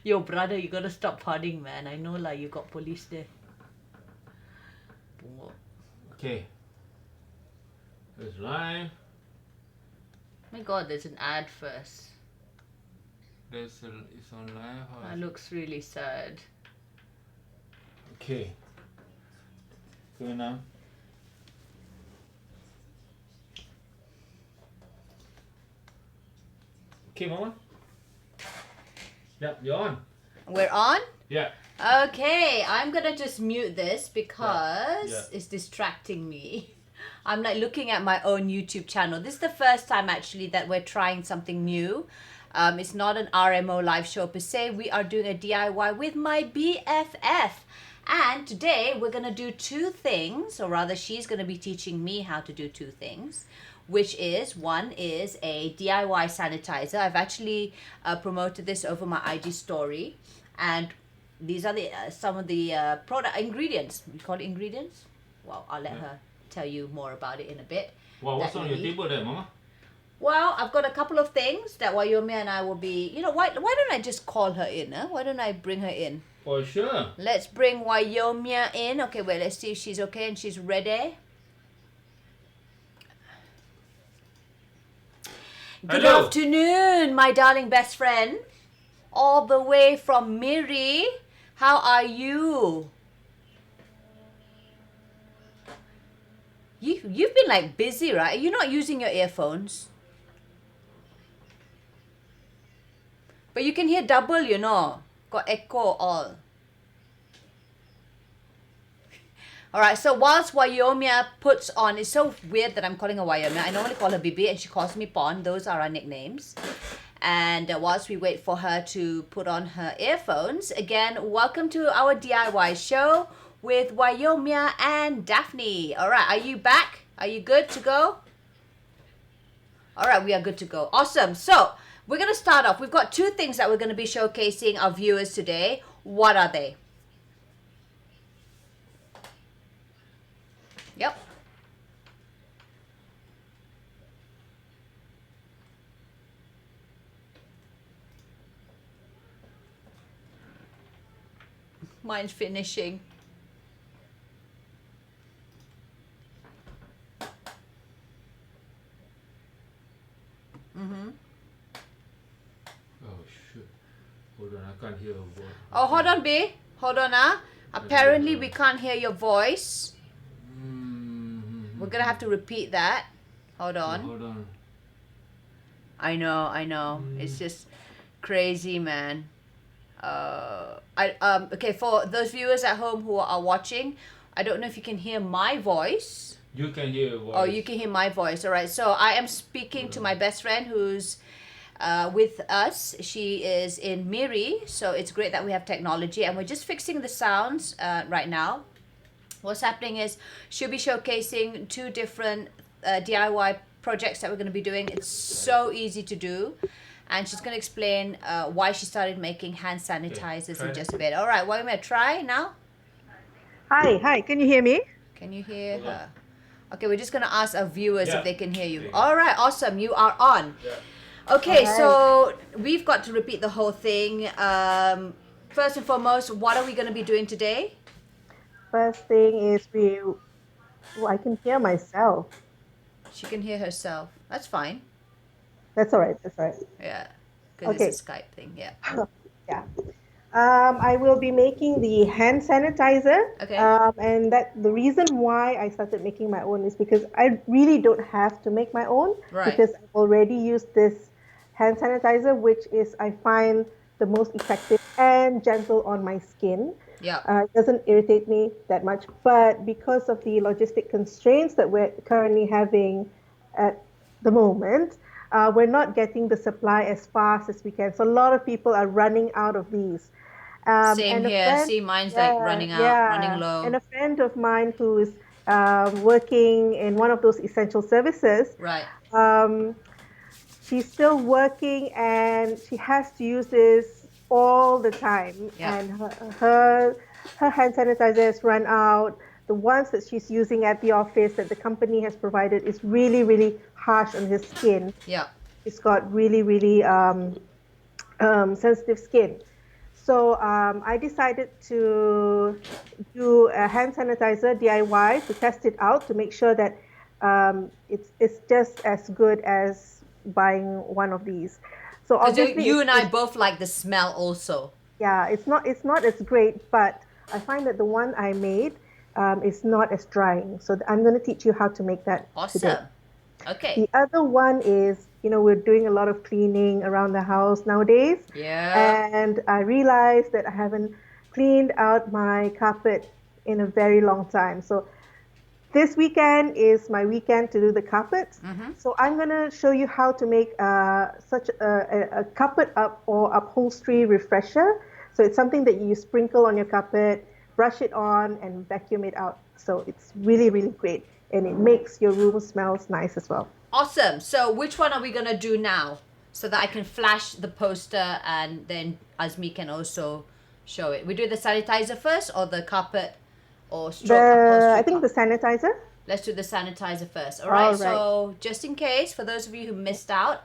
Yo, brother, you gotta stop partying, man. I know, like, you got police there. Okay. There's lime. My God, there's an ad first. It's on lime. That looks really sad. Okay. Go now. Okay, Mama. Yeah, you're on. We're on? Yeah. Okay, I'm gonna just mute this because Yeah. it's distracting me. I'm like looking at my own YouTube channel. This is the first time actually that we're trying something new. It's not an RMO live show per se. We are doing a DIY with my BFF. And today we're gonna do two things, or rather she's gonna be teaching me how to do two things. Which is, one is a DIY sanitizer. I've actually promoted this over my IG story. And these are the some of the product ingredients. We call it ingredients? Well, I'll let her tell you more about it in a bit. Well, what's on your table there, Mama? Well, I've got a couple of things that Wyomia and I will be, why don't I just call her in? Huh? Why don't I bring her in? For sure. Let's bring Wyomia in. Okay, wait, let's see if she's okay and she's ready. Good Hello. afternoon, my darling best friend. All the way from Miri. How are you? You've been like busy, right? You're not using your earphones. But you can hear double, Got echo all. Alright, so whilst Wyomia puts on, it's so weird that I'm calling her Wyomia. I normally call her Bibi and she calls me Pon. Those are our nicknames. And whilst we wait for her to put on her earphones, again, welcome to our DIY show with Wyomia and Daphne. Alright, are you back? Are you good to go? Alright, we are good to go. Awesome. So, we're going to start off. We've got two things that we're going to be showcasing our viewers today. What are they? Yep. Mine's finishing. Mm-hmm. Oh, shit. Hold on, I can't hear a word. Oh, hold on, B. Hold on, Apparently, we can't hear your voice. We're gonna have to repeat that. Hold on. Hold on. I know. It's just crazy, man. Okay, for those viewers at home who are watching, I don't know if you can hear my voice. You can hear your voice. Oh, you can hear my voice. All right. So I am speaking to my best friend who's with us. She is in Miri, so it's great that we have technology, and we're just fixing the sounds right now. What's happening is she'll be showcasing two different DIY projects that we're going to be doing. It's so easy to do. And she's going to explain why she started making hand sanitizers in just a bit. All right, well, I'm going to try now. Hi, can you hear me? Can you hear her? Okay, we're just going to ask our viewers if they can hear you. Yeah. All right, awesome. You are on. Yeah. Okay, All right. so we've got to repeat the whole thing. First and foremost, what are we going to be doing today? First thing is I can hear myself. She can hear herself. That's fine. That's all right. Yeah, because Okay. it's a Skype thing. Yeah. Yeah. I will be making the hand sanitizer. Okay. And the reason why I started making my own is because I really don't have to make my own. Right. Because I've already used this hand sanitizer, which is, I find, the most effective and gentle on my skin. Yeah. It doesn't irritate me that much, but because of the logistic constraints that we're currently having at the moment, we're not getting the supply as fast as we can. So a lot of people are running out of these. Same and a here. friend- See, mine's like running out, running low. And a friend of mine who's working in one of those essential services, Right. she's still working and she has to use this all the time. Yeah. And her hand sanitizer has run out. The ones that she's using at the office that the company has provided is really, really harsh on her skin. Yeah. She's got really, really sensitive skin. So I decided to do a hand sanitizer DIY to test it out to make sure that it's just as good as buying one of these. So Because obviously, you and I both like the smell also. yeah, it's not as great, but I find that the one I made is not as drying. So I'm going to teach you how to make that today. Awesome. Okay. The other one is, we're doing a lot of cleaning around the house nowadays, Yeah. and I realized that I haven't cleaned out my carpet in a very long time. So this weekend is my weekend to do the carpets. So I'm going to show you how to make such a carpet up or upholstery refresher. So it's something that you sprinkle on your carpet, brush it on, and vacuum it out. So it's really, really great. And it makes your room smells nice as well. Awesome. So which one are we going to do now? So that I can flash the poster and then Azmi can also show it. We do the sanitizer first or the carpet or stroke upholstery? I think the sanitizer. Let's do the sanitizer first. All right. All right. So just in case, for those of you who missed out,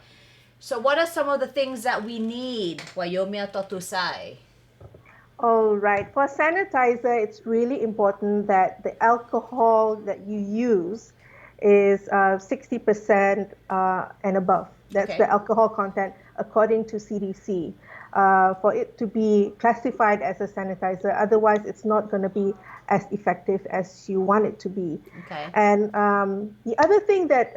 so what are some of the things that we need? Wyomia Totusai. All right. For sanitizer, it's really important that the alcohol that you use is 60% and above. That's Okay. the alcohol content according to CDC. For it to be classified as a sanitizer, otherwise it's not going to be as effective as you want it to be. Okay. And the other thing that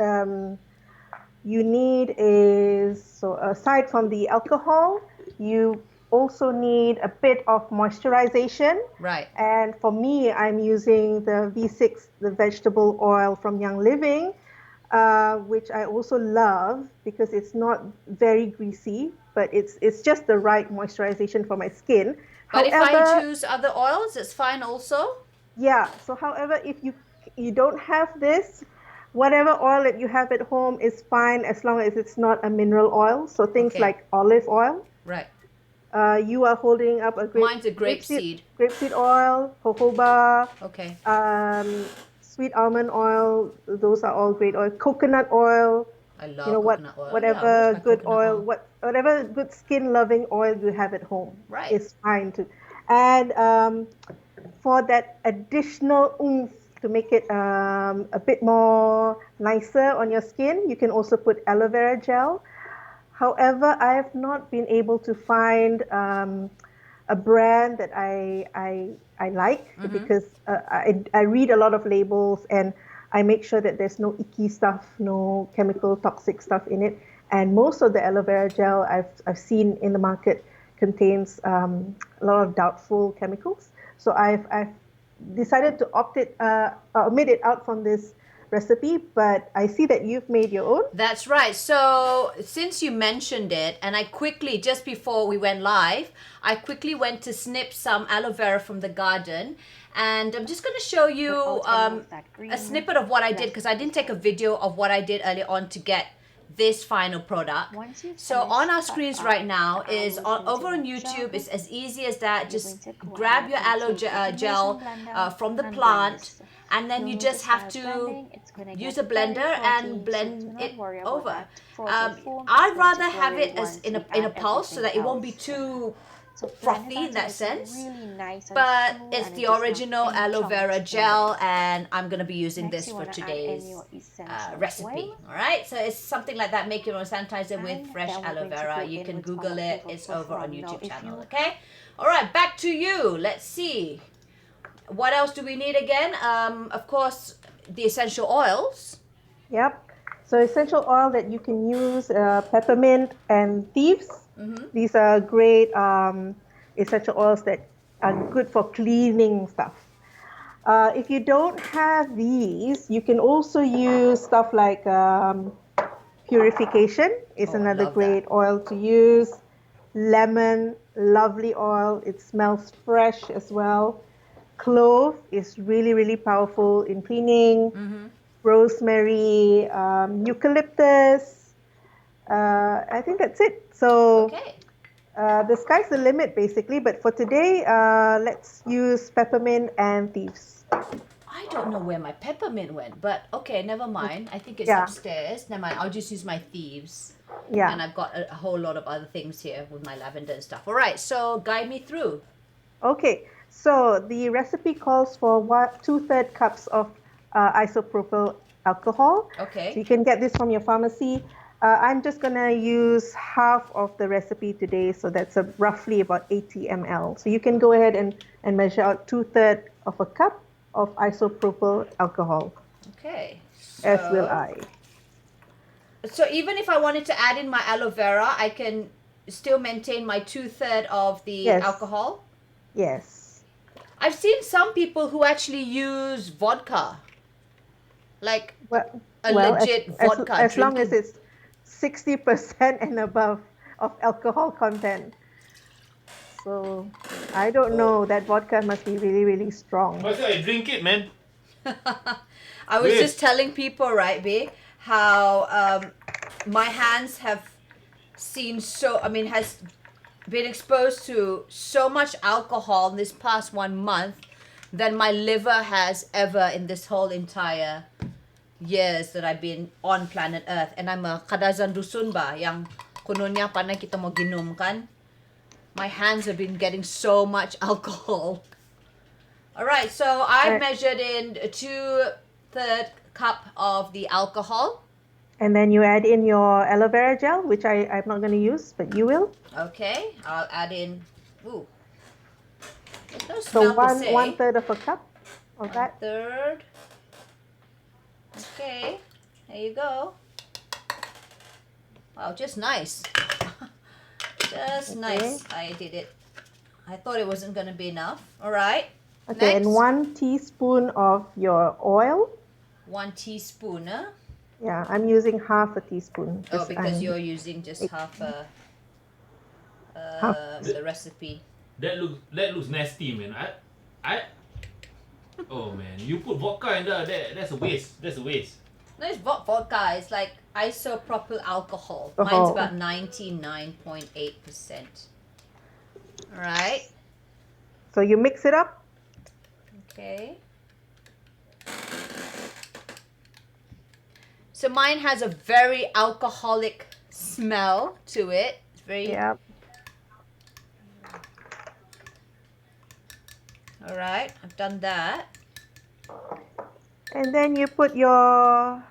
you need is, so aside from the alcohol, you also need a bit of moisturization. Right. And for me, I'm using the V6, the vegetable oil from Young Living, which I also love because it's not very greasy, but it's just the right moisturization for my skin. But However, if I choose other oils, it's fine also? yeah, so however, if you don't have this, whatever oil that you have at home is fine as long as it's not a mineral oil. So things Okay. like olive oil. Right. You are holding up a Mine's a grapeseed. Grapeseed oil, jojoba, Okay. sweet almond oil. Those are all great oil. Coconut oil. I love coconut oil. Whatever Yeah, where's my good coconut oil, whatever good skin-loving oil you have at home Right. is fine too. And for that additional oomph to make it a bit more nicer on your skin, you can also put aloe vera gel. However, I have not been able to find a brand that I like because I read a lot of labels and I make sure that there's no icky stuff, no chemical toxic stuff in it. And most of the aloe vera gel I've seen in the market contains a lot of doubtful chemicals. So I've decided to omit it out from this recipe, but I see that you've made your own. That's right. So since you mentioned it, and I quickly, just before we went live, I quickly went to snip some aloe vera from the garden. And I'm just going to show you a snippet of what I did because I didn't take a video of what I did earlier on to get this final product. So on our screens right now is over on YouTube. It's as easy as that. Just grab your aloe gel from the plant, and then you just have to use a blender and blend it over. I'd rather have it as in a pulse so that it won't be too frothy in that sense, but it's the original aloe vera gel, and I'm going to be using this for today's recipe. All right, so it's something like that. Make your own sanitizer with fresh aloe vera. You can Google it. It's over on YouTube channel. Okay, all right, back to you. Let's see, what else do we need again? Of course, the essential oils. Yep. So essential oil that you can use, peppermint and thieves. These are great essential oils that are good for cleaning stuff. If you don't have these, you can also use stuff like purification is another great oil to use. Lemon, lovely oil. It smells fresh as well. Clove is really, really powerful in cleaning. Rosemary, eucalyptus. I think that's it. So the sky's the limit basically. But for today, let's use peppermint and thieves. I don't know where my peppermint went, but okay, never mind. I think it's Yeah. upstairs. Never mind. I'll just use my Thieves. Yeah. And I've got a whole lot of other things here with my lavender and stuff. All right, so guide me through. Okay, so the recipe calls for 2/3 cups of isopropyl alcohol. Okay. So you can get this from your pharmacy. I'm just gonna use half of the recipe today, so that's roughly about 80 ml. So you can go ahead and measure out 2/3 of a cup of isopropyl alcohol, Okay. as will I. So even if I wanted to add in my aloe vera, I can still maintain my 2/3 of the Yes. alcohol. Yes. I've seen some people who actually use vodka, like Well, a well, legit vodka. as long as drinking. it's 60% and above of alcohol content. So I don't know. That vodka must be really, really strong. What's that? I drink it, man. I was Wait. just telling people, right, B, how my hands have has been exposed to so much alcohol in this past 1 month than my liver has ever in this whole entire years that I've been on planet Earth. And I'm a kadazan dusun ba, yang kononnya panay kita mo ginom kan. My hands have been getting so much alcohol. All right, so I've measured in 2/3 cup of the alcohol. And then you add in your aloe vera gel, which I'm not going to use, but you will. Okay, I'll add in. Ooh, there's no So smell per se. 1/3 of a cup of that. 1/3. Okay, there you go. Wow, just nice. Just nice. I did it. I thought it wasn't going to be enough. All right. Okay, Next. and 1 teaspoon of your oil. 1 teaspoon. Yeah, I'm using half a teaspoon. Oh, because I'm- you're using just half the recipe. That looks nasty, man. Oh man, you put vodka in there. That's a waste. That's a waste. No, it's vodka. It's like isopropyl alcohol. Alcohol. Mine's about 99.8%. All right. So you mix it up. Okay. So mine has a very alcoholic smell to it. It's very. Yeah. All right, I've done that. And then you put your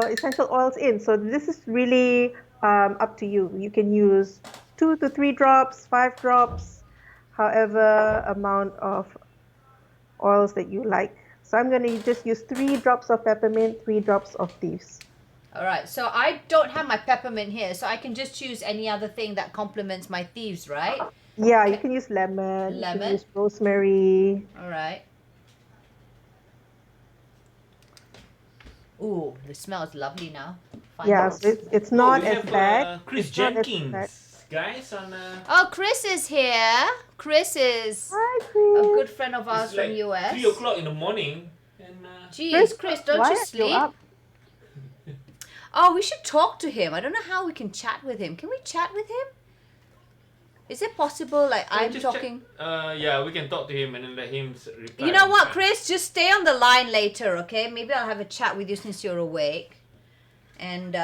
essential oils in. So this is really up to you. You can use 2 to 3 drops, 5 drops, however amount of oils that you like. So I'm going to just use 3 drops of peppermint, 3 drops of Thieves. All right, so I don't have my peppermint here, so I can just choose any other thing that complements my Thieves, right? Yeah, you can use lemon, you Lemon. can use rosemary. All right. Ooh, the smell is lovely now. Fine. Yeah, so it's not we as have, bad. Chris It's not as Jenkins, bad. guys, on. Oh, Chris is here. Chris is Hi, a Chris. good friend of ours It's like from US. 3 o'clock in the morning, and Jeez, Chris, don't why you are sleep? up? Oh, we should talk to him. I don't know how we can chat with him. Can we chat with him? Is it possible, like, I'm just talking... yeah, we can talk to him and then let him reply. You know what, Chris? Just stay on the line later, okay? Maybe I'll have a chat with you since you're awake. And,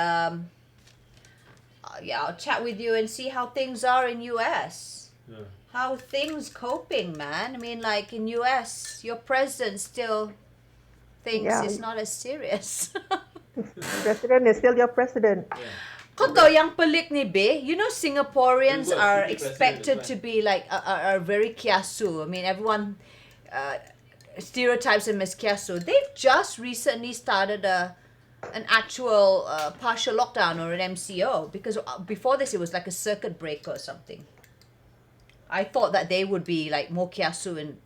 yeah, I'll chat with you and see how things are in US. Yeah. How things coping, man? I mean, like, in US, your president still thinks Yeah. it's not as serious. President is still your president. Kau tahu yang pelik ni, Be? You know, Singaporeans You got are stupid expected president, to be like are very kiasu. I mean, everyone stereotypes them as kiasu. They've just recently started an actual partial lockdown or an MCO because before this it was like a circuit breaker or something. I thought that they would be like more kiasu and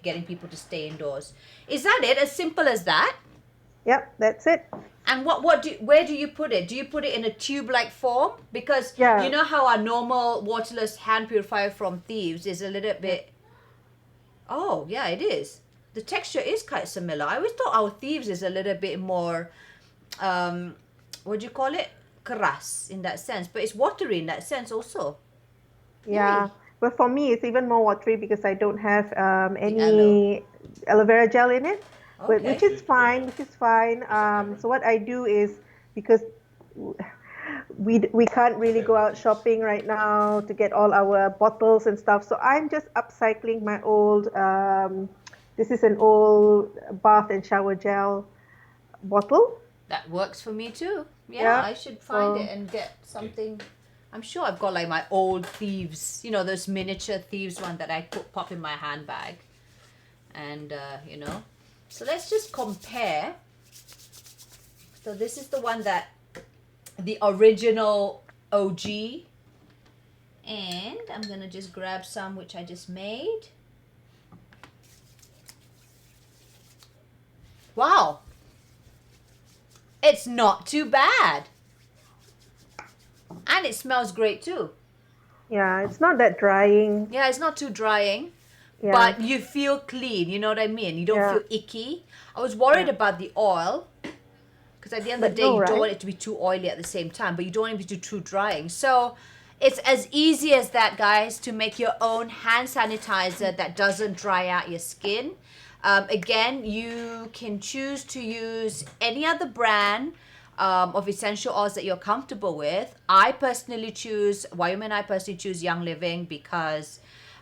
getting people to stay indoors. Is that it? As simple as that? Yep, that's it. And where do you put it? Do you put it in a tube-like form? Because Yeah. you know how our normal waterless hand purifier from Thieves is a little bit... Oh, yeah, it is. The texture is quite similar. I always thought our Thieves is a little bit more, what do you call it? Keras in that sense. But it's watery in that sense also. Yeah. But for me, it's even more watery because I don't have any aloe. aloe vera gel in it. but Okay. which is fine. So what I do is, because we can't really go out shopping right now to get all our bottles and stuff. So I'm just upcycling my old. This is an old bath and shower gel bottle. That works for me too. Yeah, Yeah. I should find So it and get something. I'm sure I've got like my old Thieves, you know, those miniature Thieves one that I pop in my handbag. And, so let's just compare. So this is the one that, the original OG. And I'm going to just grab some which I just made. Wow. It's not too bad. And it smells great too. yeah, it's not that drying. Yeah, it's not too drying. Yeah. But you feel clean, you know what I mean? You don't Yeah. feel icky. I was worried Yeah. about the oil. Because at the end of the But day, no, you don't right? want it to be too oily at the same time. But you don't want it to be too drying. So it's as easy as that, guys, to make your own hand sanitizer that doesn't dry out your skin. Again, you can choose to use any other brand of essential oils that you're comfortable with. I personally choose, Wyomia and I personally choose Young Living because,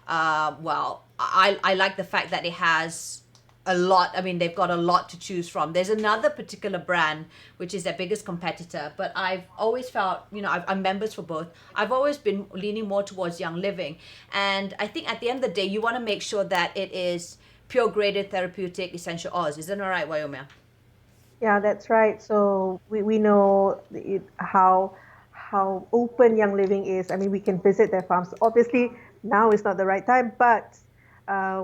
I like the fact that it has a lot. I mean, they've got a lot to choose from. There's another particular brand, which is their biggest competitor, but I've always felt, I'm members for both. I've always been leaning more towards Young Living. And I think at the end of the day, you want to make sure that it is pure graded therapeutic essential oils. Isn't that right, Wyomia? Yeah, that's right. So we know how open Young Living is. I mean, we can visit their farms. Obviously, now is not the right time, but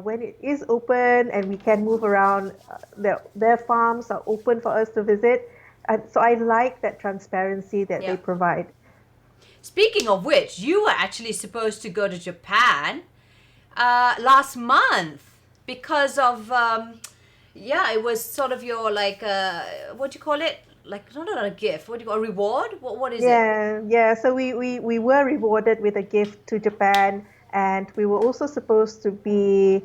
when it is open and we can move around, their farms are open for us to visit. And so I like that transparency that Yeah. they provide. Speaking of which, you were actually supposed to go to Japan last month because of, it was sort of your, like, what do you call it? Like, not a gift. What do you call a reward? What is it? Yeah. So we were rewarded with a gift to Japan, and we were also supposed to be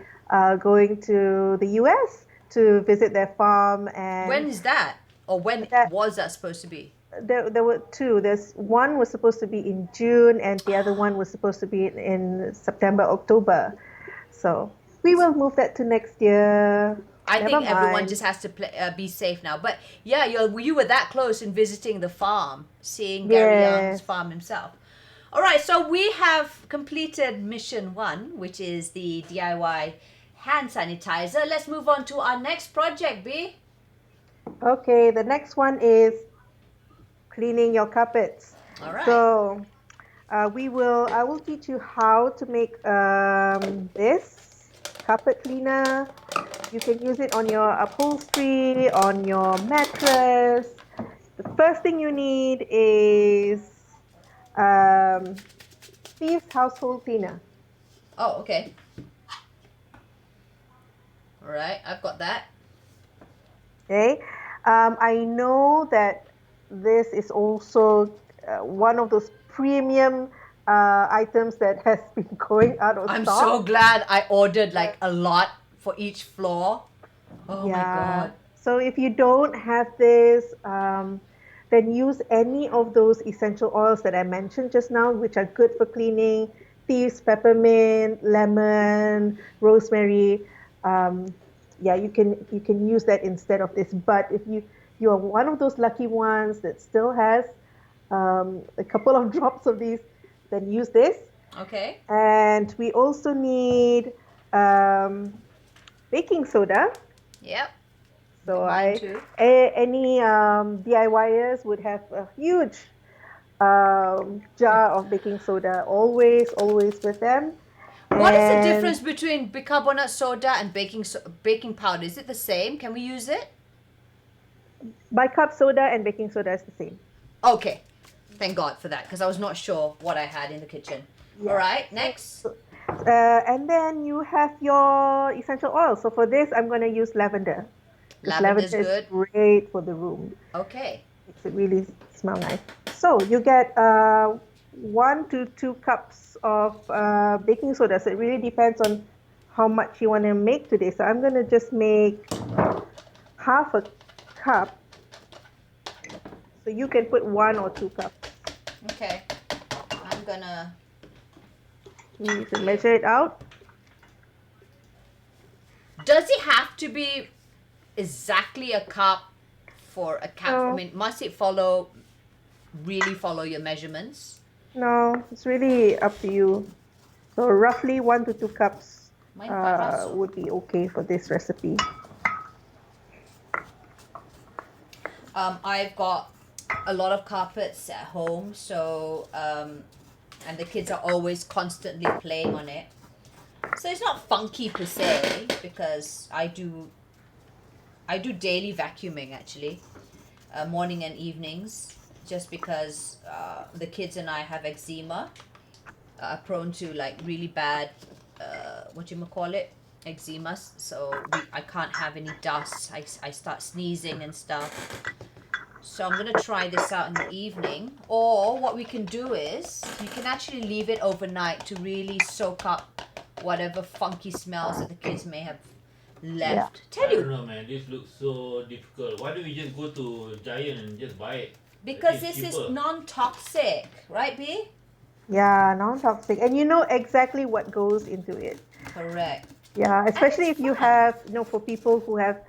going to the US to visit their farm. And When is that? Or when that was that supposed to be? there were two. There's one was supposed to be in June, and the other one was supposed to be in September, October. So we will move that to next year. I Never think everyone mind. just has to be safe now. But yeah, you were that close in visiting the farm, seeing Gary Young's Yes. farm himself. All right, so we have completed mission 1, which is the DIY hand sanitizer. Let's move on to our next project, B. Okay, the next one is cleaning your carpets. All right. So I will teach you how to make this carpet cleaner. You can use it on your upholstery, on your mattress. The first thing you need is Thieves Household Cleaner. Oh, okay. All right, I've got that. Okay. I know that this is also one of those premium items that has been going out of I'm stock. so glad I ordered like a lot for each floor. Oh my God. So if you don't have this, then use any of those essential oils that I mentioned just now, which are good for cleaning. Thieves peppermint, lemon, rosemary. You can use that instead of this. But if you are one of those lucky ones that still has a couple of drops of these, then use this. Okay. And we also need baking soda. Yep. So Mine too. any DIYers would have a huge jar of baking soda always with them. What is the difference between bicarbonate soda and baking powder? Is it the same? Can we use it? Bicarb soda and baking soda is the same. Okay. Thank God for that, because I was not sure what I had in the kitchen. Yeah. All right, next. And then you have your essential oil. So for this, I'm going to use lavender. Lavender's Lavender good. is great for the room. Okay. Makes it really smell nice. So you get 1 to 2 cups of baking soda. So it really depends on how much you want to make today. So I'm going to just make half a cup. So you can put 1 or 2 cups. Okay. I'm gonna... You need to measure it out. Does it have to be exactly a cup for a cap? I No. mean, must it really follow your measurements? No, it's really up to you. So roughly 1 to 2 cups would be okay for this recipe. I've got a lot of carpets at home, so and the kids are always constantly playing on it. So it's not funky per se, because I do daily vacuuming actually, morning and evenings, just because the kids and I have eczema, prone to like really bad eczema, so I can't have any dust. I start sneezing and stuff. So I'm gonna try this out in the evening. Or what we can do is you can actually leave it overnight to really soak up whatever funky smells that the kids may have left. I don't know, man. This looks so difficult. Why don't we just go to Giant and just buy it? Because this is non-toxic, right, B? Yeah, non-toxic. And you know exactly what goes into it. Correct. Yeah, especially if you have, for people who have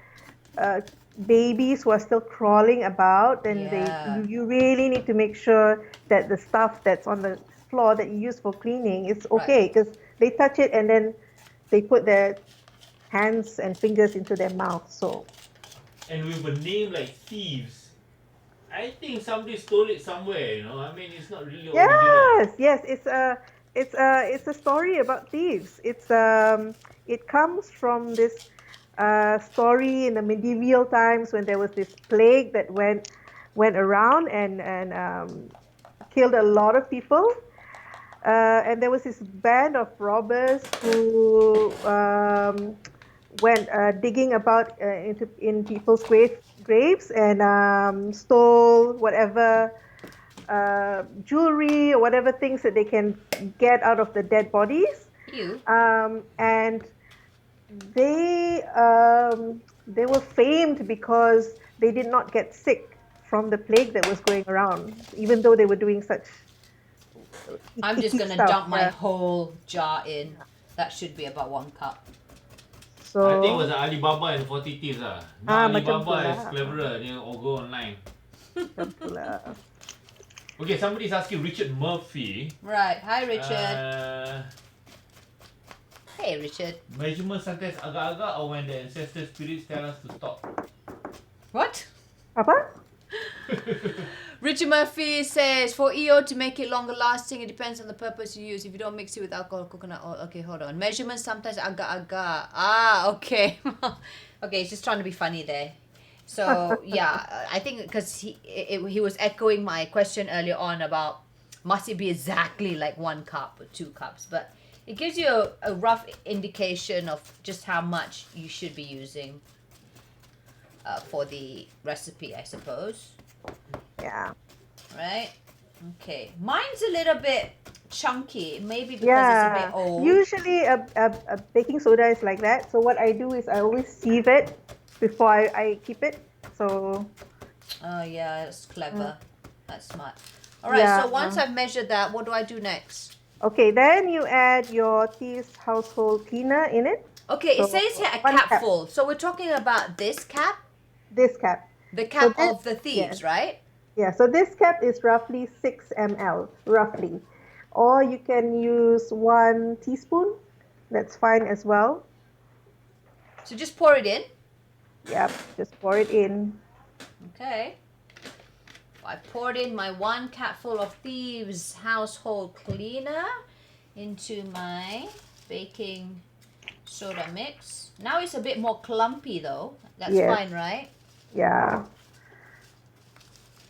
babies who are still crawling about, then you really need to make sure that the stuff that's on the floor that you use for cleaning is okay, because they touch it and then they put their hands and fingers into their mouth. So. And with a name like Thieves, I think somebody stole it somewhere. I mean, it's not really original. Yes, it's a story about thieves. It comes from this story in the medieval times when there was this plague that went around and killed a lot of people. And there was this band of robbers who went digging about in people's graves and stole whatever jewelry or whatever things that they can get out of the dead bodies. And they were famed because they did not get sick from the plague that was going around, even though they were doing such. I'm just gonna dump my whole jar in. That should be about 1 cup. So, I think it was Alibaba and 40 Thieves. Alibaba is cleverer. They all go online. Okay, somebody's asking Richard Murphy. Right. Hi, Richard. Hey, Richard. Measurement sometimes agak-agak or when the ancestor spirits tell us to stop? What? Apa? Richard Murphy says, for EO to make it longer lasting, it depends on the purpose you use. If you don't mix it with alcohol, coconut oil. Okay, hold on. Measurements sometimes agak-agak. Okay. Okay, he's just trying to be funny there. So, yeah, I think because he was echoing my question earlier on about must it be exactly like 1 cup or 2 cups. But it gives you a rough indication of just how much you should be using for the recipe, I suppose. Yeah. Right? Okay. Mine's a little bit chunky, maybe because it's a bit old. Usually a baking soda is like that. So what I do is I always sieve it before I keep it. So. Oh yeah, that's clever. That's smart. All right. So once I've measured that, what do I do next? Okay, then you add your Thieves Household Cleaner in it. Okay, it says here a capful. So we're talking about this cap? This cap. The cap of the Thieves, right? Yeah, so this cap is roughly 6 ml, roughly. Or you can use 1 teaspoon. That's fine as well. So just pour it in? Yep, just pour it in. Okay. I poured in my 1 capful of Thieves Household Cleaner into my baking soda mix. Now it's a bit more clumpy though. That's fine, right? Yeah.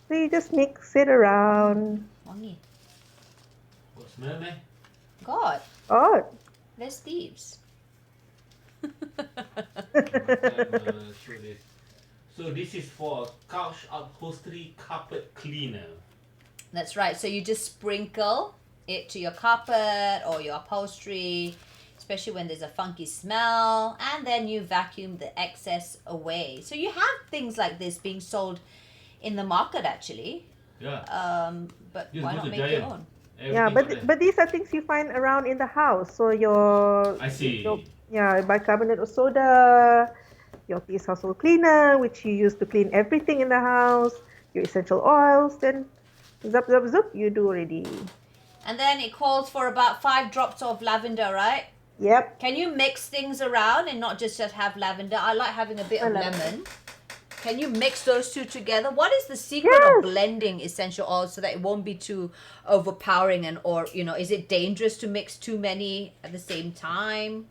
So you just mix it around. Wangi. What smell, man? God. Oh. There's Thieves. So this is for couch upholstery carpet cleaner. That's right. So you just sprinkle it to your carpet or your upholstery. especially when there's a funky smell, and then you vacuum the excess away. So you have things like this being sold in the market actually. Yeah. But Just why go not to make Giant. your own? Yeah, Everything got there. but these are things you find around in the house. So your I see. your bicarbonate of soda, your Thieves Household Cleaner, which you use to clean everything in the house, your essential oils, then zup zup zup, you do already. And then it calls for about 5 drops of lavender, right? Yep. Can you mix things around and not just have lavender? I like having a bit of lemon. Can you mix those two together? What is the secret of blending essential oils so that it won't be too overpowering or is it dangerous to mix too many at the same time?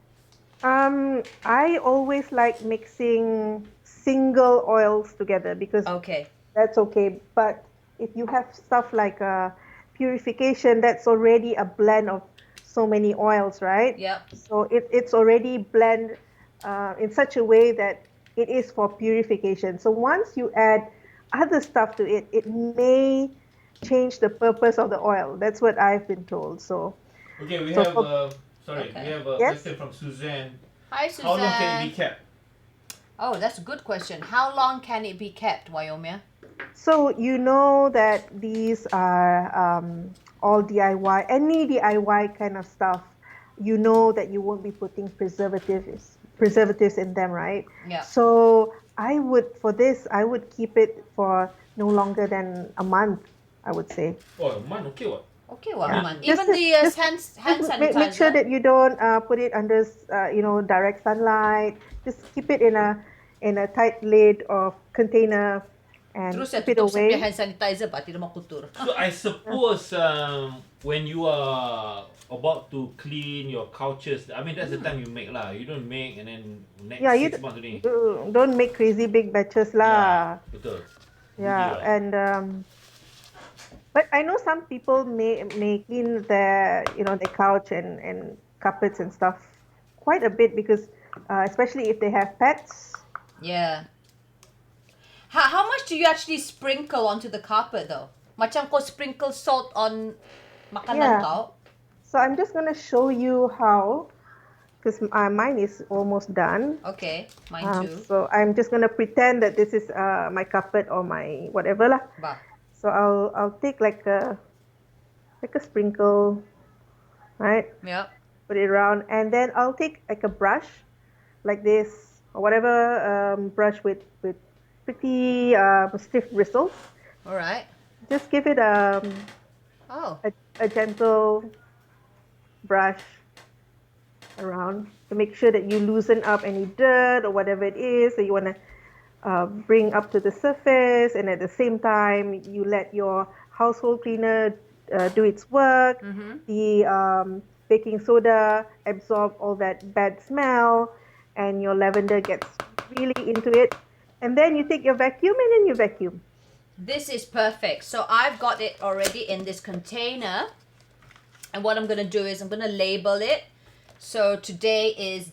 I always like mixing single oils together because Okay. that's okay. But if you have stuff like purification, that's already a blend of so many oils, right? Yep. So it's already blend in such a way that it is for purification. So once you add other stuff to it, it may change the purpose of the oil. That's what I've been told. So Okay, we so have for, we have a Yes? question from Suzanne. Hi, Suzanne. How long can it be kept? Oh, that's a good question. How long can it be kept, Wyomia? so you know that these are all DIY, any DIY kind of stuff. You know that you won't be putting preservatives in them, right? Yeah. So I would keep it for no longer than a month, I would say. Oh, a month, okay what? Okay, well, Yeah. man. Just Even the just- hand Just sanitizer. make sure that you don't put it under direct sunlight. Just keep it in a tight lid or container and Terus saya keep it tutup saya punya away. hand sanitizer pak, tidak mau kotor. So I suppose when you are about to clean your couches, I mean that's the time you make lah. You don't make and then next Yeah, you 6 months only. don't make crazy big batches Yeah, lah. betul. Yeah, lah. and but I know some people may clean their couch and carpets and stuff quite a bit because especially if they have pets. Yeah. How much do you actually sprinkle onto the carpet though? Macam kau sprinkle salt on makanan Yeah. kau? So I'm just gonna show you how, because mine is almost done. Okay, mine too. So I'm just gonna pretend that this is my carpet or my whatever lah. Bah. So I'll take like a sprinkle, right? Yeah. Put it around, and then I'll take like a brush, like this or whatever brush with pretty stiff bristles. All right. Just give it Oh. a gentle brush around to make sure that you loosen up any dirt or whatever it is that you want to bring up to the surface, and at the same time you let your household cleaner do its work. Mm-hmm. The baking soda absorb all that bad smell, and your lavender gets really into it, and then you take your vacuum and then you vacuum. This is perfect. So I've got it already in this container. And what I'm going to do is I'm going to label it. So today's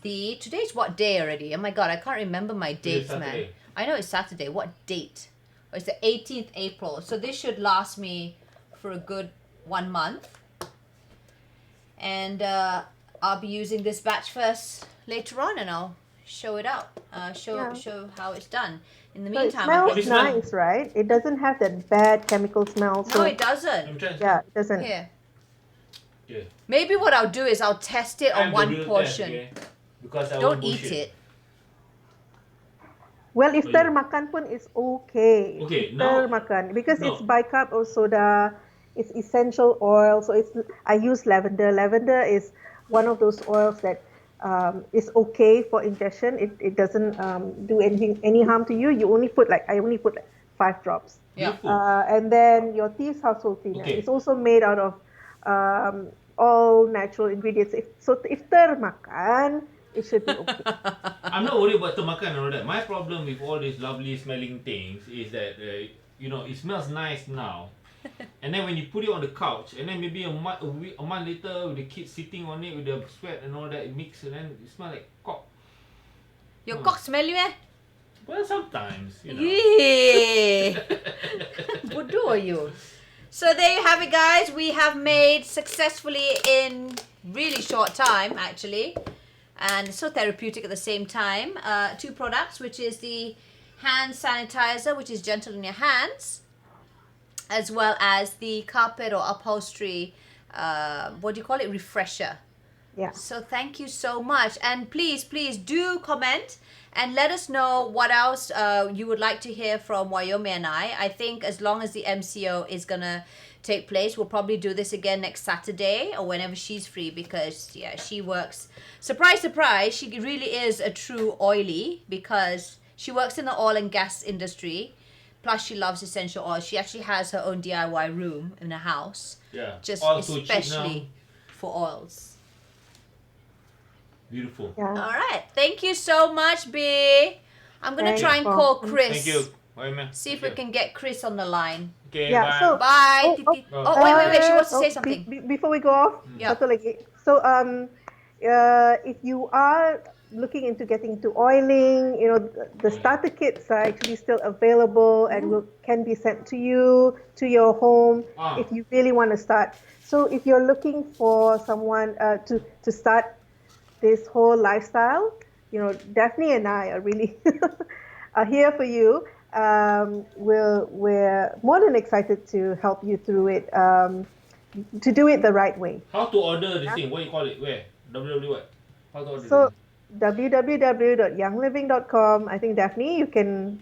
what day already? Oh my God, I can't remember my dates, man. I know it's Saturday. What date? Oh, it's the 18th April. So this should last me for a good 1 month. And I'll be using this batch first later on and I'll show it out. Show how it's done. In the meantime, So it smells nice, right? It doesn't have that bad chemical smell. No, it doesn't. Yeah, it doesn't. Here. Yeah. Maybe what I'll do is I'll test it on one portion. Test, okay? Because I Don't won't eat it. Well, if makan pun is okay. Okay, makan because it's bicarb of soda, it's essential oil. So I use lavender. Lavender is one of those oils that is okay for ingestion. It doesn't do any harm to you. I only put like 5 drops. Yeah. And then your Thieves Household Cleaner. Okay. It's also made out of all natural ingredients. If termakan, it should be okay. I'm not worried about termakan and all that. My problem with all these lovely smelling things is that it smells nice now. And then when you put it on the couch, and then maybe a month later, with the kids sitting on it with the sweat and all that, it mix, and then it smells like cock. Your cock smelly meh? Well, sometimes, Yeah. Bodoh you. So there you have it, guys. We have made successfully in really short time actually, and so therapeutic at the same time. 2 products, which is the hand sanitizer, which is gentle on your hands, as well as the carpet or upholstery, what do you call it, refresher. Yeah. So thank you so much, and please do comment and let us know what else you would like to hear from Wyomia and I think as long as the MCO is gonna take place, we'll probably do this again next Saturday or whenever she's free, because yeah, she works, surprise she really is a true oily, because she works in the oil and gas industry, plus she loves essential oil. She actually has her own DIY room in her house, Yeah. just All so cheap especially now. for oils. Beautiful. Yeah. All right, thank you so much, B. I'm gonna Thanks, try and Paul. call Chris. Thank you. Wyomia. See if Thank we you. can get Chris on the line. Okay, Yeah, bye. so- Bye. Oh, Titi. oh. Oh, wait. She wants to say something. Before we go off, Yeah. satu lagi. So if you are looking into getting into oiling, the starter kits are actually still available and can be sent to you to your home if you really want to start. So if you're looking for someone to start this whole lifestyle, Daphne and I are really are here for you. We're more than excited to help you through it, to do it the right way. How to order this thing? What you call it? Where? www what? How to order So this? www.youngliving.com. I think Daphne, you can.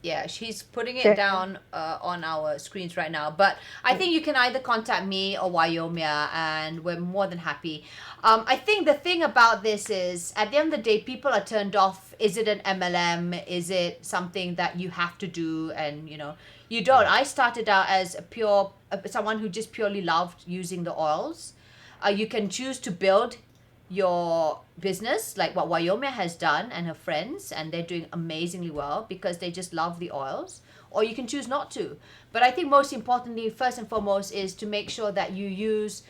Yeah, she's putting it Check. down on our screens right now. But I think you can either contact me or Wyomia, and we're more than happy. I think the thing about this is, at the end of the day, people are turned off. Is it an MLM? Is it something that you have to do? And, you don't. I started out as someone who just purely loved using the oils. You can choose to build your business like what Wyomia has done and her friends, and they're doing amazingly well because they just love the oils, or you can choose not to. But I think most importantly, first and foremost, is to make sure that you use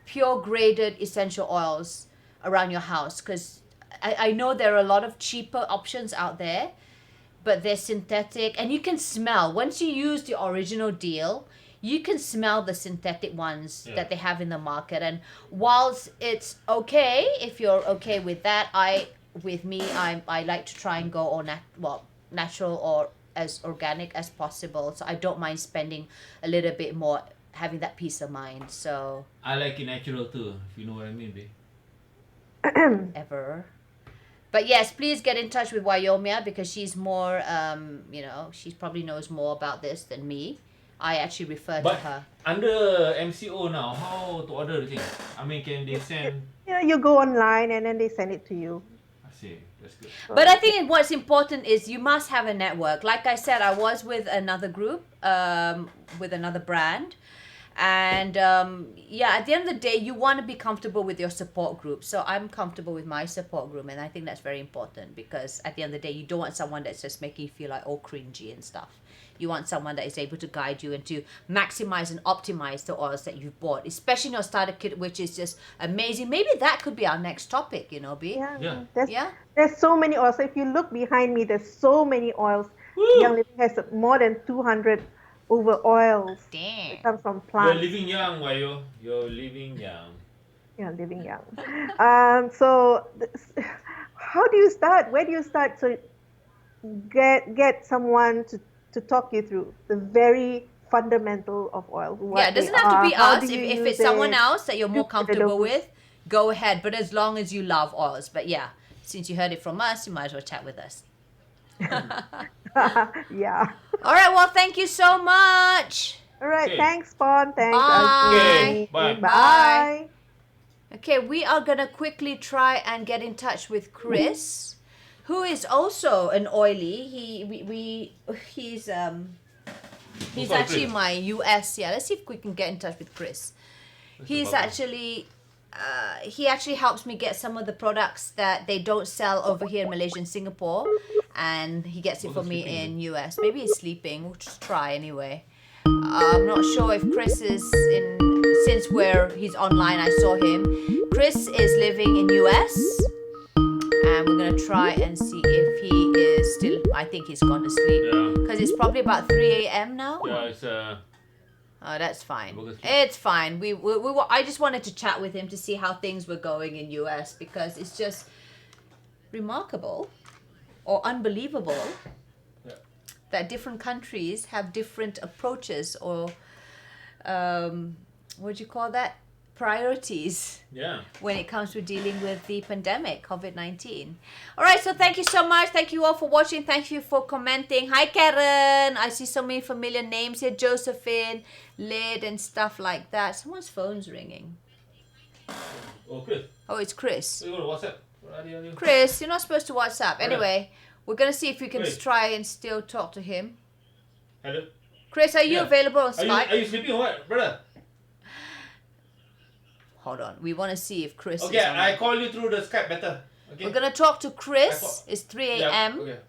pure graded essential oils around your house, because I know there are a lot of cheaper options out there, but they're synthetic, and you can smell once you use the original deal. You can smell the synthetic ones that they have in the market. And whilst it's okay, if you're okay with that, I like to try and go on natural or as organic as possible. So I don't mind spending a little bit more, having that peace of mind. So I like it natural too, if you know what I mean, babe. ever. But yes, please get in touch with Wyomia, because she's more, she probably knows more about this than me. I actually refer to But her. under MCO now, how to order the thing? I mean, can they send? You go online and then they send it to you. I see. That's good. But I think what's important is you must have a network. Like I said, I was with another group, with another brand. And at the end of the day, you want to be comfortable with your support group. So I'm comfortable with my support group. And I think that's very important, because at the end of the day, you don't want someone that's just making you feel like all cringy and stuff. You want someone that is able to guide you and to maximize and optimize the oils that you've bought, especially in your starter kit, which is just amazing. Maybe that could be our next topic, B. Yeah. There's so many oils. So if you look behind me, there's so many oils. Woo! Young Living has more than 200 over oils. Damn. It comes from You're plants. living young, Wayo. You're living young. Yeah, living young. How do you start? Where do you start? So get someone to talk you through the very fundamental of oil. It doesn't have to be us. If it's someone else. else that you're more comfortable with, go ahead. But as long as you love oils. But yeah, since you heard it from us, you might as well chat with us. Yeah. All right. Well, thank you so much. All right. Okay. Thanks, Paul. Thanks, Bye. Algie. Okay, bye. Bye. Okay, we are gonna quickly try and get in touch with Chris, who is also an oily. He's actually Chris? my US. Yeah, let's see if we can get in touch with Chris. He's actually he actually helps me get some of the products that they don't sell over here in Malaysia and Singapore, and he gets it for me in US. Maybe he's sleeping. We'll just try anyway. I'm not sure if Chris is in, since he's online. I saw him. Chris is living in US, and we're gonna try and see if he is still. I think he's gone to sleep Yeah. because it's probably about 3 a.m. now. Yeah, it's Oh, that's fine. Burger King. It's fine. I just wanted to chat with him to see how things were going in US because it's just remarkable or unbelievable Yeah. that different countries have different approaches or what do you call that? Priorities Yeah. when it comes to dealing with the pandemic, COVID-19. All right, so thank you so much. Thank you all for watching. Thank you for commenting. Hi, Karen. I see so many familiar names here. Josephine, Lyd, and stuff like that. Someone's phone's ringing. Oh, Chris. Oh, it's Chris. You go to WhatsApp. What are you? Chris, you're not supposed to WhatsApp. Why not? Anyway, we're going to see if we can Wait. try and still talk to him. Hello. Chris, are you Yeah. available on Skype? Are you sleeping or what, brother? Hold on. We want to see if Chris Okay, is on. I call you through the Skype better. Okay. We're going to talk to Chris. It's 3 Yeah, a.m. okay.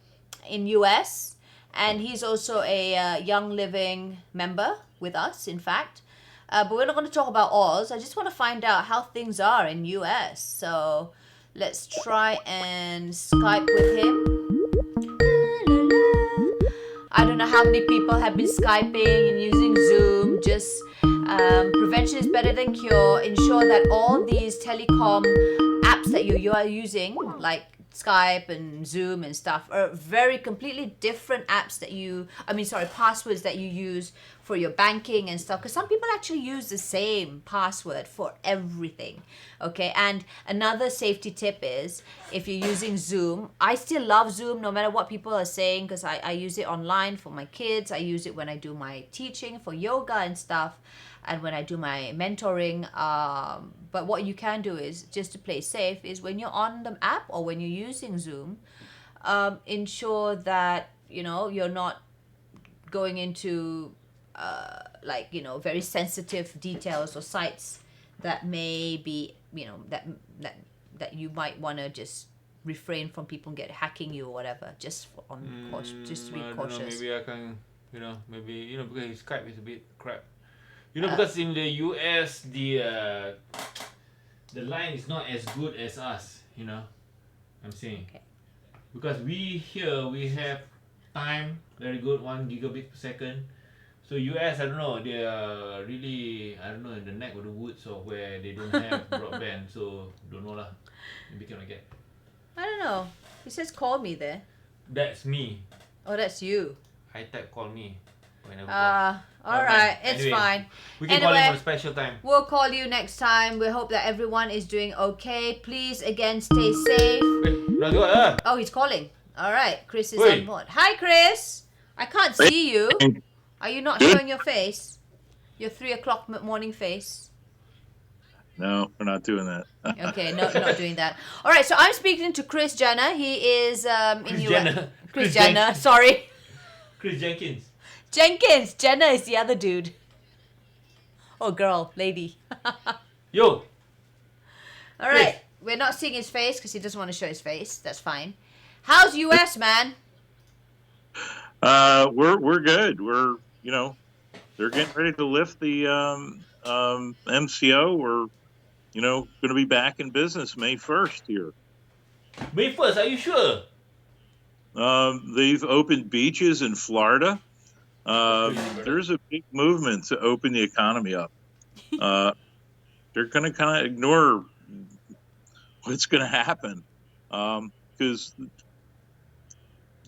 in US, and he's also a Young Living member with us, in fact. But we're not going to talk about oils. I just want to find out how things are in US. So let's try and Skype with him. I don't know how many people have been Skyping and using Zoom. Just prevention is better than cure. Ensure that all these telecom apps that you are using, like Skype and Zoom and stuff, are very completely different apps that passwords that you use for your banking and stuff, because some people actually use the same password for everything. Okay, and another safety tip is if you're using Zoom, I still love Zoom no matter what people are saying, because I use it online for my kids. I use it when I do my teaching for yoga and stuff, and when I do my mentoring. But what you can do is, just to play safe, is when you're on the app or when you're using Zoom, ensure that you're not going into very sensitive details or sites that may be that you might want to just refrain from people hacking you or whatever, just just to be I cautious. don't know, maybe I can, because his Skype is a bit crap. Because in the US, the line is not as good as us, I'm saying. Okay. Because we have time, very good, 1 gigabit per second. So US, I don't know, they are really, in the neck of the woods or where they don't have broadband, so don't know lah. Maybe cannot get. I don't know. It says call me there. That's me. Oh, that's you. I type call me whenever. All right, it's Anyway, fine. We can call him Anyway, on a special time. we'll call you next time. We hope that everyone is doing okay. Please, again, stay safe. Oh, he's calling. All right, Chris is Wait. on board. Hi, Chris. I can't see you. Are you not showing your face? Your 3 o'clock morning face? No, we're not doing that. Okay, no, not doing that. All right, so I'm speaking to Chris Jenner. He is in Chris US. Jenner. Chris Jenner, sorry. Chris Jenkins. Jenkins. Jenner is the other dude. Oh, girl, lady. Yo. All right, Chris. we're not seeing his face because he doesn't want to show his face. That's fine. How's US, man? We're good. We're they're getting ready to lift the MCO. We're going to be back in business May 1st here. May 1st, are you sure? They've opened beaches in Florida. There's a big movement to open the economy up. They're going to kind of ignore what's going to happen because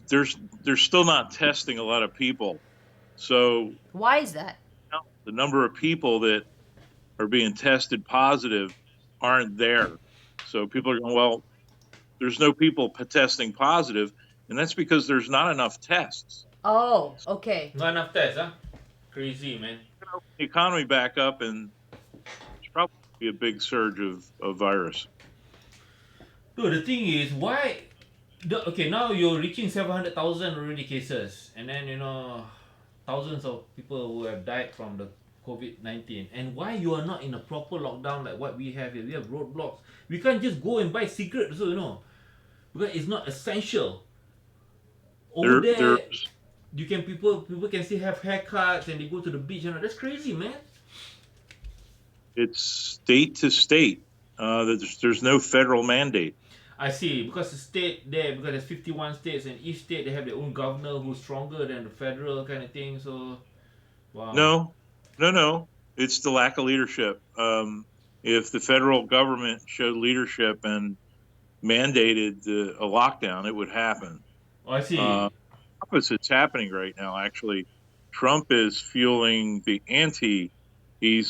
they're still not testing a lot of people. So Why is that? the number of people that are being tested positive aren't there. So people are going, well, there's no people testing positive, and that's because there's not enough tests. Oh, okay. Not enough tests, huh? Crazy, man. The economy back up, and there's probably be a big surge of virus. Dude, the thing is, why... Okay, now you're reaching 700,000 already cases. And then, thousands of people who have died from the COVID-19. And why you are not in a proper lockdown like what we have here? We have roadblocks. We can't just go and buy cigarettes also, because it's not essential. Over there, you can people can still have haircuts and they go to the beach. That's crazy, man. It's state to state. There's no federal mandate. I see, because the state there, because there's 51 states, and each state they have their own governor who's stronger than the federal kind of thing. So, wow. No, No, it's the lack of leadership. If the federal government showed leadership and mandated a lockdown, it would happen. Oh, I see. Opposite's happening right now. Actually, Trump is fueling the anti. He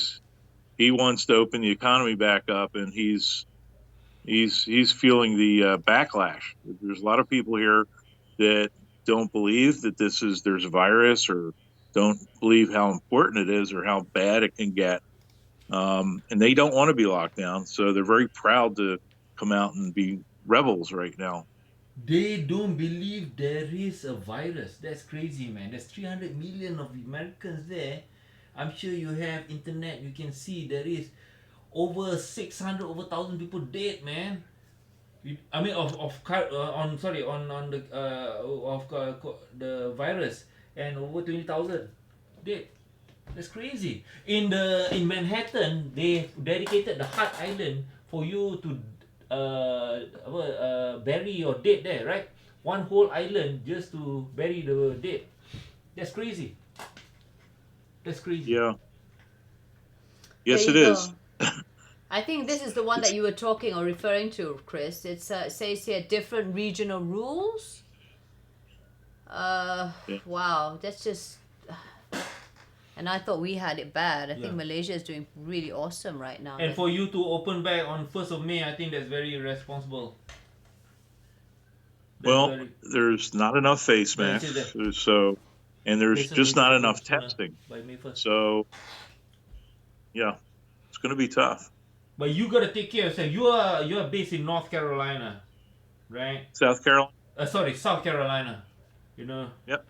wants to open the economy back up, and he's feeling the backlash. There's a lot of people here that don't believe that there's a virus, or don't believe how important it is or how bad it can get, and they don't want to be locked down. So they're very proud to come out and be rebels right now. They don't believe there is a virus. That's crazy, man. There's 300 million of Americans there. I'm sure you have internet. You can see there is over 600, over 1,000 people dead, man. I mean, on the the virus, and over 20,000 dead. That's crazy. In Manhattan, they dedicated the Hut Island for you to bury your dead there, right? One whole island just to bury the dead. That's crazy. That's crazy. Yeah. Yes, There it you is. go. I think this is the one that you were talking or referring to, Chris. It says here different regional rules. Yeah. Wow, that's just. And I thought we had it bad. I think Yeah. Malaysia is doing really awesome right now. And for you to open back on 1st of May, I think that's very irresponsible. Well, there's not enough face Yeah, it masks, says so, and there's Mason just will not be enough open testing. by May 1st. So, yeah, it's going to be tough. But you gotta take care of yourself. You are based in North Carolina, right? South Carolina. Sorry, South Carolina. You know. Yep.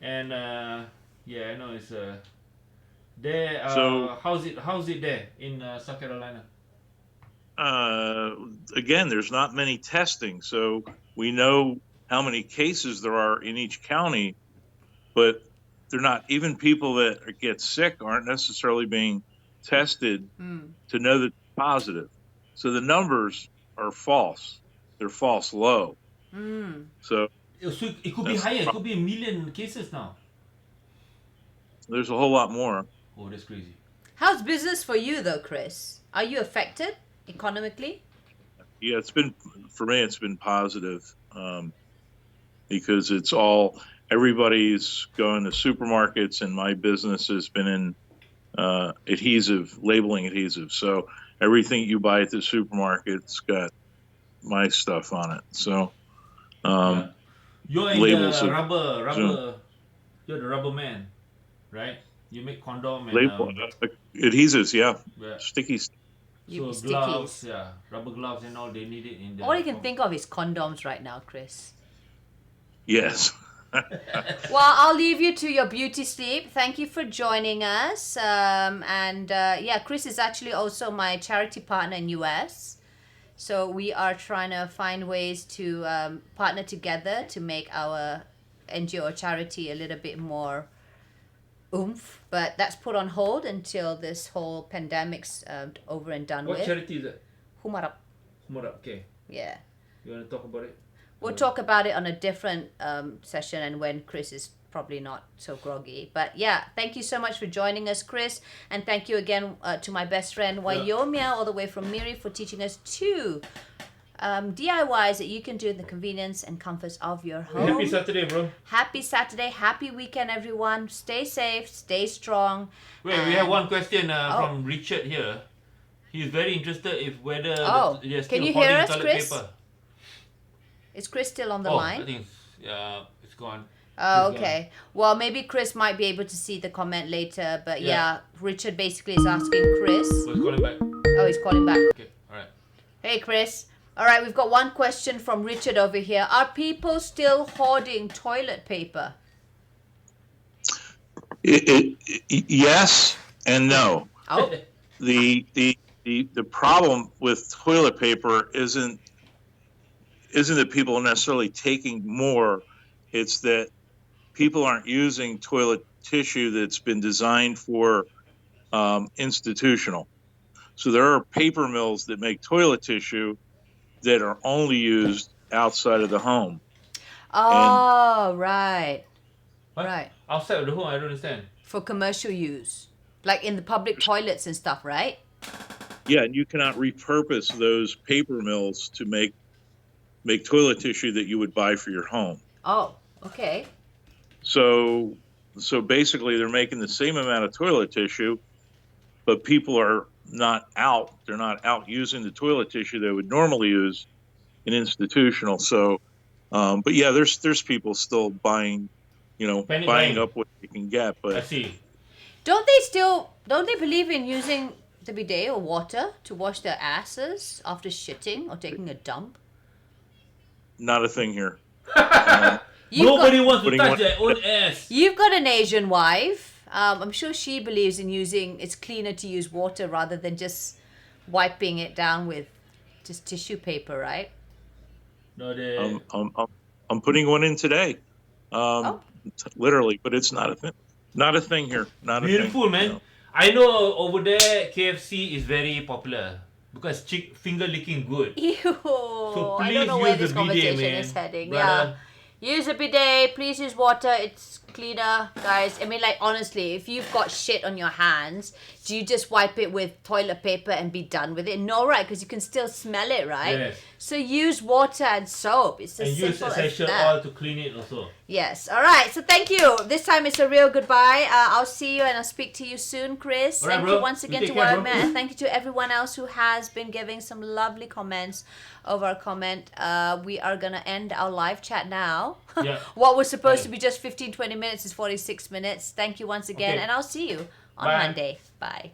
And yeah, I know it's there. So- how's it there in South Carolina? Again, there's not many testing, so we know how many cases there are in each county, but they're not, even people that get sick aren't necessarily being tested to know that they're positive. So the numbers are false. They're false low. So So it could be That's higher. It could be 1 million cases now. there's a whole lot more. Oh, that's crazy. How's business for you though, Chris? Are you affected economically? Yeah, for me, it's been positive, because everybody's going to supermarkets, and my business has been in labeling adhesive. So everything you buy at the supermarket's got my stuff on it. So, Yeah. You're in labels the of- rubber. You're the rubber man, right? You make condom and label adhesives, yeah, yeah. sticky. You So be gloves, stickies. yeah, rubber gloves and all. They need it in the. All you can think of is condoms right now, Chris. Yes. Well, I'll leave you to your beauty sleep. Thank you for joining us. Yeah, Chris is actually also my charity partner in US. So we are trying to find ways to partner together to make our NGO or charity a little bit more oomph. But that's put on hold until this whole pandemic's over and done What with. charity is that? Humarap. Okay. Yeah. You want to talk about it? We'll talk about it on a different session and when Chris is probably not so groggy. But yeah, thank you so much for joining us, Chris. And thank you again to my best friend, Wyomia, all the way from Miri, for teaching us 2 DIYs that you can do in the convenience and comforts of your home. Happy Saturday, bro. Happy Saturday. Happy weekend, everyone. Stay safe. Stay strong. Wait, we have one question Oh. from Richard here. He's very interested if whether Oh, they're can still you hoarding hear us, toilet Chris? paper. Is Chris still on the I line? think it's gone. Oh, It's okay. Well, maybe Chris might be able to see the comment later. But Yeah. yeah, Richard basically is asking Chris. So it's calling back. Oh, he's calling back. Okay, all right. Hey, Chris. All right, we've got one question from Richard over here. Are people still hoarding toilet paper? Yes and no. Oh, The problem with toilet paper isn't that people are necessarily taking more. It's that people aren't using toilet tissue that's been designed for institutional. So there are paper mills that make toilet tissue that are only used outside of the home. oh, right. What? Right. Outside of the home, I don't understand. For commercial use. Like in the public toilets and stuff, right? Yeah, and you cannot repurpose those paper mills to make toilet tissue that you would buy for your home. Oh, okay. So basically, they're making the same amount of toilet tissue, but people are not out. They're not out using the toilet tissue they would normally use in institutional. So, but yeah, there's people still buying, buying up what they can get. I But see. Don't they believe in using the bidet or water to wash their asses after shitting or taking a dump? not a thing here. Nobody wants to Putting touch one- their own ass. You've got an Asian wife. I'm sure she believes in it's cleaner to use water rather than just wiping it down with just tissue paper, right? No, they... I'm putting one in today. Oh. Literally, but it's not a thing. Not a thing here. Not a Beautiful, thing. man. I know over there KFC is very popular because finger licking good. Ew. So I please don't know where use this the bidet, conversation man. is heading. Brother. Yeah. Use a bidet. Please use water. It's cleaner, guys. I mean, like, honestly, if you've got shit on your hands, do you just wipe it with toilet paper and be done with it? No, right? Because you can still smell it, right? Yes. So use water and soap. It's as And use simple as essential that. oil to clean it also. Yes. All right. So thank you. This time it's a real goodbye. I'll see you and I'll speak to you soon, Chris. All right, Thank bro. you once You again take to care, bro. Wyomia, and thank you to everyone else who has been giving some lovely comments over our comment. We are going to end our live chat now. Yeah. What was supposed to be just 15-20 minutes is 46 minutes. Thank you once again, Okay. and I'll see you on Bye. Monday. Bye.